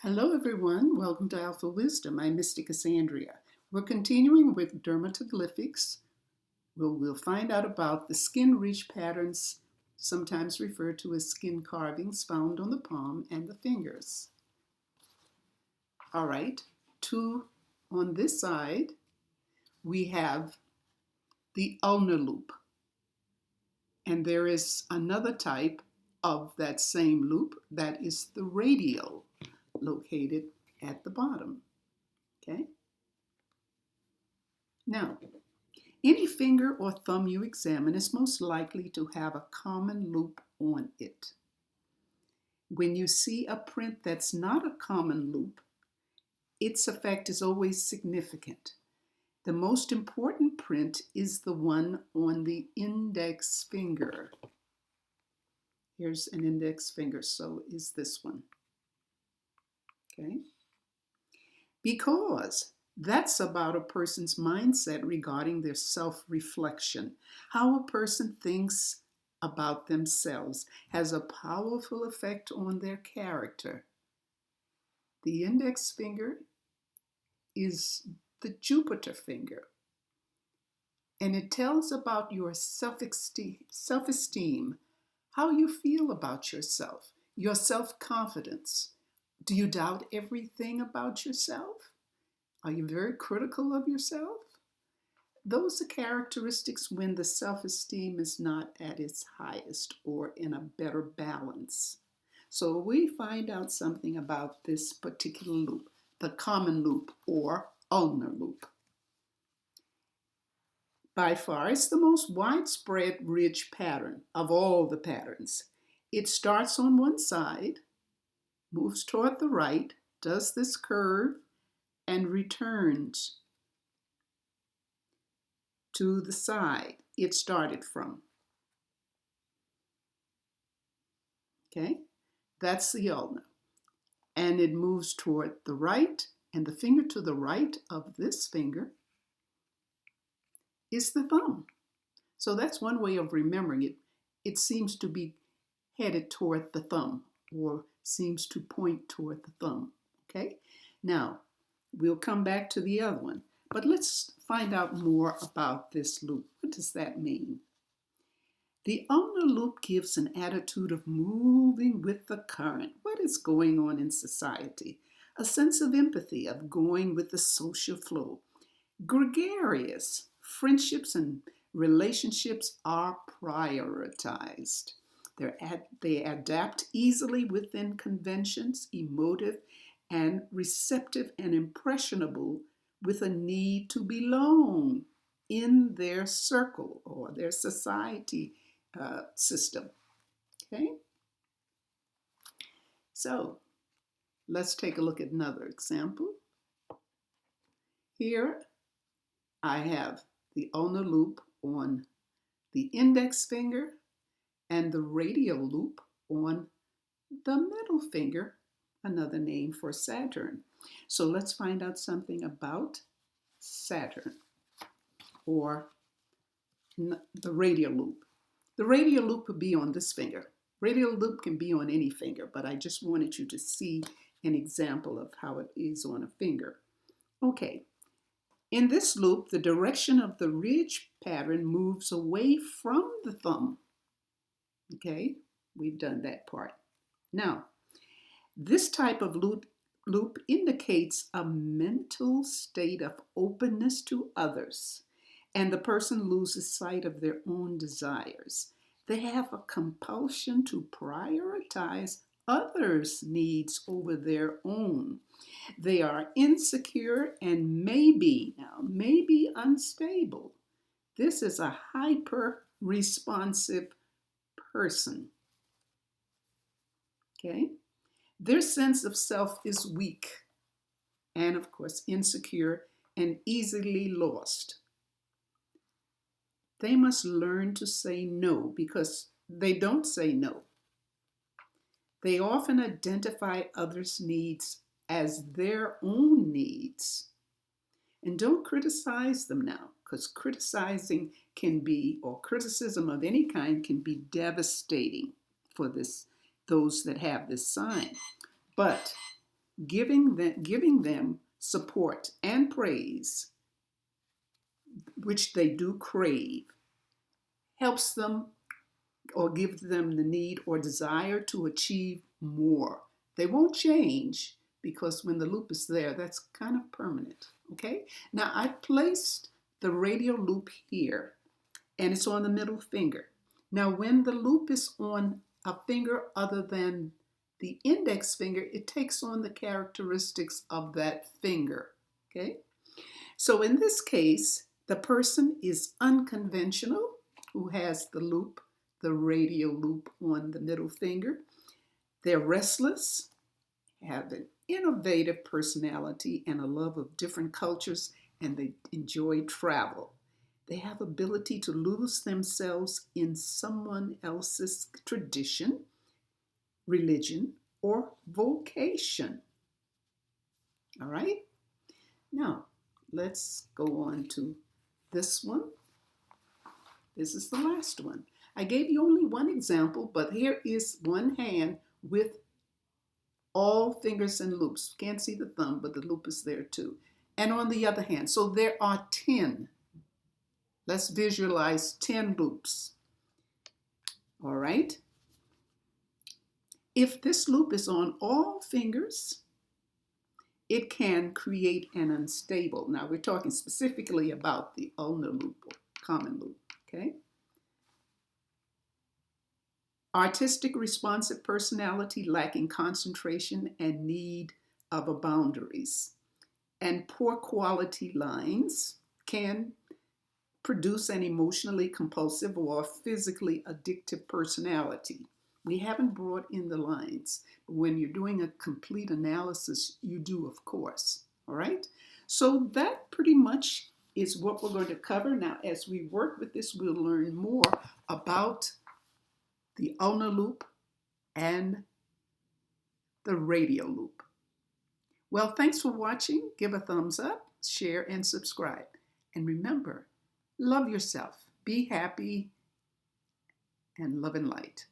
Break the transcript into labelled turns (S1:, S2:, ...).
S1: Hello everyone, welcome to Alphawisdom. I'm Mystic Cassandria. We're continuing with Dermatoglyphics. We'll find out about the skin ridge patterns, sometimes referred to as skin carvings, found on the palm and the fingers. All right, on this side, we have the ulnar loop. And there is another type of that same loop that is the radial, located at the bottom. Okay? Now, any finger or thumb you examine is most likely to have a common loop on it. When you see a print that's not a common loop, its effect is always significant. The most important print is the one on the index finger. Here's an index finger, so is this one. Okay? Because that's about a person's mindset regarding their self-reflection. How a person thinks about themselves has a powerful effect on their character. The index finger is the Jupiter finger, and it tells about your self-esteem, how you feel about yourself, your self-confidence. Do you doubt everything about yourself? Are you very critical of yourself? Those are characteristics when the self-esteem is not at its highest or in a better balance. So we find out something about this particular loop, the common loop or ulnar loop. By far, it's the most widespread ridge pattern of all the patterns. It starts on one side, moves toward the right, does this curve, and returns to the side it started from. Okay, that's the ulnar. And it moves toward the right, and the finger to the right of this finger is the thumb. So that's one way of remembering it. It seems to be headed toward the thumb, or seems to point toward the thumb. Okay, now we'll come back to the other one, but let's find out more about this loop. What does that mean? The ulnar loop gives an attitude of moving with the current. What is going on in society? A sense of empathy, of going with the social flow. Gregarious. Friendships and relationships are prioritized. They adapt easily within conventions, emotive and receptive and impressionable, with a need to belong in their circle or their society system. Okay? So let's take a look at another example. Here I have the ulnar loop on the index finger and the radial loop on the middle finger, another name for Saturn. So let's find out something about Saturn, or the radial loop. The radial loop would be on this finger. Radial loop can be on any finger, but I just wanted you to see an example of how it is on a finger. Okay, in this loop, the direction of the ridge pattern moves away from the thumb. Okay, we've done that part. Now, this type of loop indicates a mental state of openness to others, and the person loses sight of their own desires. They have a compulsion to prioritize others' needs over their own. They are insecure and maybe unstable. This is a hyper-responsive person. Okay? Their sense of self is weak and, of course, insecure and easily lost. They must learn to say no, because they don't say no. They often identify others' needs as their own needs. And don't criticize them now, because criticism of any kind can be devastating for those that have this sign. But giving them support and praise, which they do crave, helps them or gives them the need or desire to achieve more. They won't change because when the loop is there, that's kind of permanent, okay? Now I've placed the radial loop here and it's on the middle finger. Now when the loop is on a finger other than the index finger, it takes on the characteristics of that finger, okay? So in this case, the person is unconventional, who has the loop, the radial loop on the middle finger. They're restless, have an innovative personality and a love of different cultures, and they enjoy travel. They have ability to lose themselves in someone else's tradition, religion, or vocation. All right? Now, let's go on to this one. This is the last one. I gave you only one example, but here is one hand with all fingers and loops. Can't see the thumb, but the loop is there too. And on the other hand, so there are 10. Let's visualize 10 loops. All right? If this loop is on all fingers, it can create an unstable. Now we're talking specifically about the ulnar loop or common loop, okay? Artistic, responsive personality lacking concentration and need of a boundaries. And poor quality lines can produce an emotionally compulsive or physically addictive personality. We haven't brought in the lines, but when you're doing a complete analysis, you do, of course, all right? So that pretty much is what we're going to cover. Now, as we work with this, we'll learn more about the ulnar loop and the radial loop. Well, thanks for watching. Give a thumbs up, share, and subscribe. And remember, love yourself, be happy, and love and light.